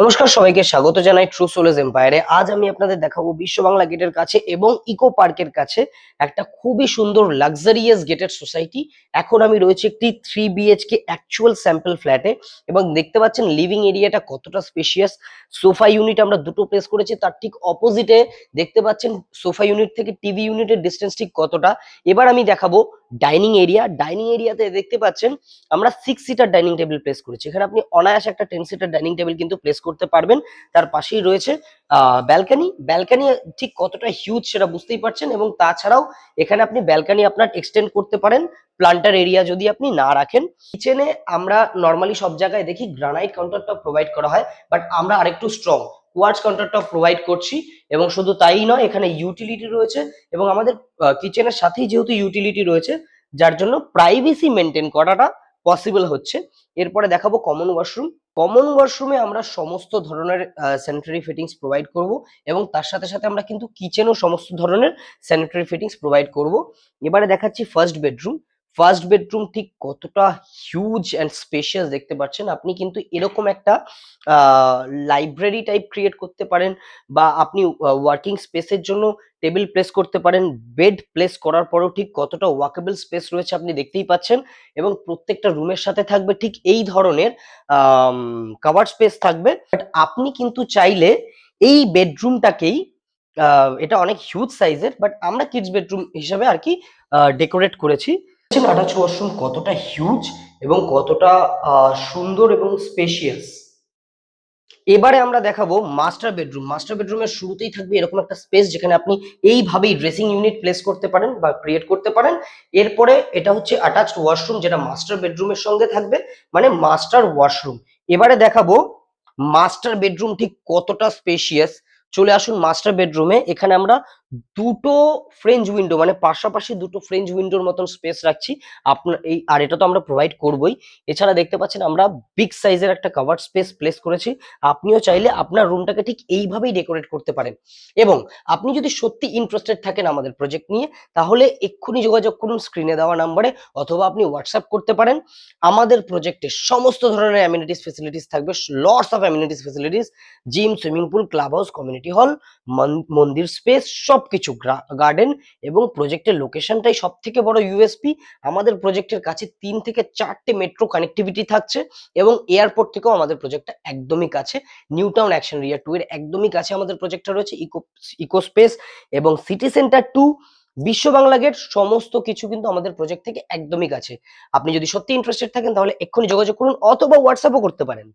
নমস্কার, সবাইকে স্বাগত জানাই ট্রু সোলস এম্পায়ারে। আজ আমি আপনাদের দেখাবো বিশ্ব বাংলা গেটের কাছে এবং ইকো পার্কের কাছে একটা খুবই সুন্দর লাক্সারিয়াস গেটেড সোসাইটি। এখন আমি রয়েছে একটি 3 BHK অ্যাকচুয়াল স্যাম্পল ফ্ল্যাটে এবং দেখতে পাচ্ছেন লিভিং এরিয়াটা কতটা স্পেশিয়াস। সোফা ইউনিট আমরা দুটো প্লেস করেছি, তার ঠিক অপোজিটে দেখতে পাচ্ছেন সোফা ইউনিট থেকে টিভি ইউনিটের ডিস্টেন্স ঠিক কতটা। এবার আমি দেখাবো ডাইনিং এরিয়া। ডাইনিং এরিয়াতে দেখতে পাচ্ছেন আমরা 6 সিটার ডাইনিং টেবিল প্লেস করেছি। এখানে আপনি অনায়াসে একটা 10 সিটার ডাইনিং টেবিল কিন্তু প্লেস করতে পারবেন। তার পাশেই রয়েছে ব্যালকানি। ব্যালকানি ঠিক কতটা হিউজ সেটা বুঝতেই পারছেন, এবং তাছাড়াও এখানে আপনি ব্যালকানি আপনার এক্সটেন্ড করতে পারেন প্লান্টার এরিয়া যদি আপনি না রাখেন। কিচেনে আমরা নর্মালি সব জায়গায় দেখি গ্রানাইট কাউন্টারটপ প্রোভাইড করা হয়, বাট আমরা আরেকটু স্ট্রং কোয়ার্টজ কাউন্টারটপ প্রোভাইড করছি। এবং শুধু তাই নয়, এখানে ইউটিলিটি রয়েছে এবং আমাদের কিচেনের সাথেই যেহেতু ইউটিলিটি রয়েছে, যার জন্য প্রাইভেসি মেনটেন করাটা পসিবল হচ্ছে। এরপরে দেখাবো কমন ওয়াশরুম। কমন ওয়াশরুমে আমরা সমস্ত ধরনের স্যানিটারি ফিটিংস প্রোভাইড করব, এবং তার সাথে সাথে আমরা কিন্তু কিচেনও সমস্ত ধরনের স্যানিটারি ফিটিংস প্রোভাইড করব। এবারে দেখাচ্ছি ফার্স্ট বেডরুম। ফার্স্ট বেডরুম ঠিক কতটা হিউজ অ্যান্ড স্পেশিয়াস দেখতে পাচ্ছেন। আপনি কিন্তু এরকম একটা লাইব্রেরি টাইপ ক্রিয়েট করতে পারেন, বা আপনি ওয়ার্কিং স্পেসের জন্য টেবিল প্লেস করতে পারেন। বেড প্লেস করার পরেও ঠিক কতটা ওয়াকেবল স্পেস রয়েছে আপনি দেখতেই পাচ্ছেন, এবং প্রত্যেকটা রুমের সাথে থাকবে ঠিক এই ধরনের কভার স্পেস থাকবে। বাট আপনি কিন্তু চাইলে এই বেডরুমটাকেই, এটা অনেক হিউজ সাইজের, বাট আমরা কিডস বেডরুম হিসেবে আর কি ডেকোরেট করেছি। অ্যাটাচ ওয়াশরুম কতটা হিউজ এবং কতটা সুন্দর এবং স্পেশিয়াস। এবারে আমরা দেখাবো মাস্টার বেডরুম। মাস্টার বেডরুমের শুরুতেই থাকবে এরকম একটা স্পেস, যেখানে আপনি এইভাবেই ড্রেসিং ইউনিট প্লেস করতে পারেন বা ক্রিয়েট করতে পারেন। এরপরে এটা হচ্ছে অ্যাটাচড ওয়াশরুম, যেটা মাস্টার বেডরুমের সঙ্গে থাকবে, মানে মাস্টার ওয়াশরুম। এবারে দেখাবো মাস্টার বেডরুম ঠিক কতটা স্পেশিয়াস। চলে আসুন মাস্টার বেডরুমে। এখানে আমরা দুটো ফ্রেঞ্চ উইন্ডো, মানে পাশাপাশি দুটো ফ্রেঞ্চ উইন্ডোর মতন স্পেস রাখছি আপনার এই, আর এটা তো আমরা প্রোভাইড করবোই। এছাড়া দেখতে পাচ্ছেন আমরা বিগ সাইজের একটা কভার স্পেস প্লেস করেছি। আপনিও চাইলে আপনার রুমটাকে ঠিক এইভাবেই ডেকোরেট করতে পারেন। এবং আপনি যদি সত্যি ইন্টারেস্টেড থাকেন আমাদের প্রজেক্ট নিয়ে, তাহলে এক্ষুনি যোগাযোগ করুন স্ক্রিনে দেওয়া নাম্বারে, অথবা আপনি হোয়াটসঅ্যাপ করতে পারেন। আমাদের প্রজেক্টে সমস্ত ধরনের অ্যামিনিটিস ফেসিলিটিস থাকবে, lots of amenities facilities, gym, swimming pool, club house, community hall, মন্দির স্পেস, সবকিছু, গার্ডেন। এবং প্রজেক্টের লোকেশনটাই সব থেকে বড় ইউএসপি। আমাদের প্রজেক্টের কাছে 3 থেকে 4টে মেট্রো কানেক্টিভিটি থাকছে, এবং এয়ারপোর্ট থেকেও আমাদের প্রজেক্টটা একদমই কাছে। নিউ টাউন অ্যাকশন এরিয়া 2 এর একদমই কাছে আমাদের প্রজেক্টটা রয়েছে। ইকো স্পেস এবং সিটি সেন্টার 2, বিশ্ব বাংলা গেট, সমস্ত কিছু কিন্তু আমাদের প্রজেক্ট থেকে একদমই কাছে। আপনি যদি সত্যি ইন্টারেস্টেড থাকেন, তাহলে এক্ষুনি যোগাযোগ করুন, অথবা হোয়াটসঅ্যাপও করতে পারেন।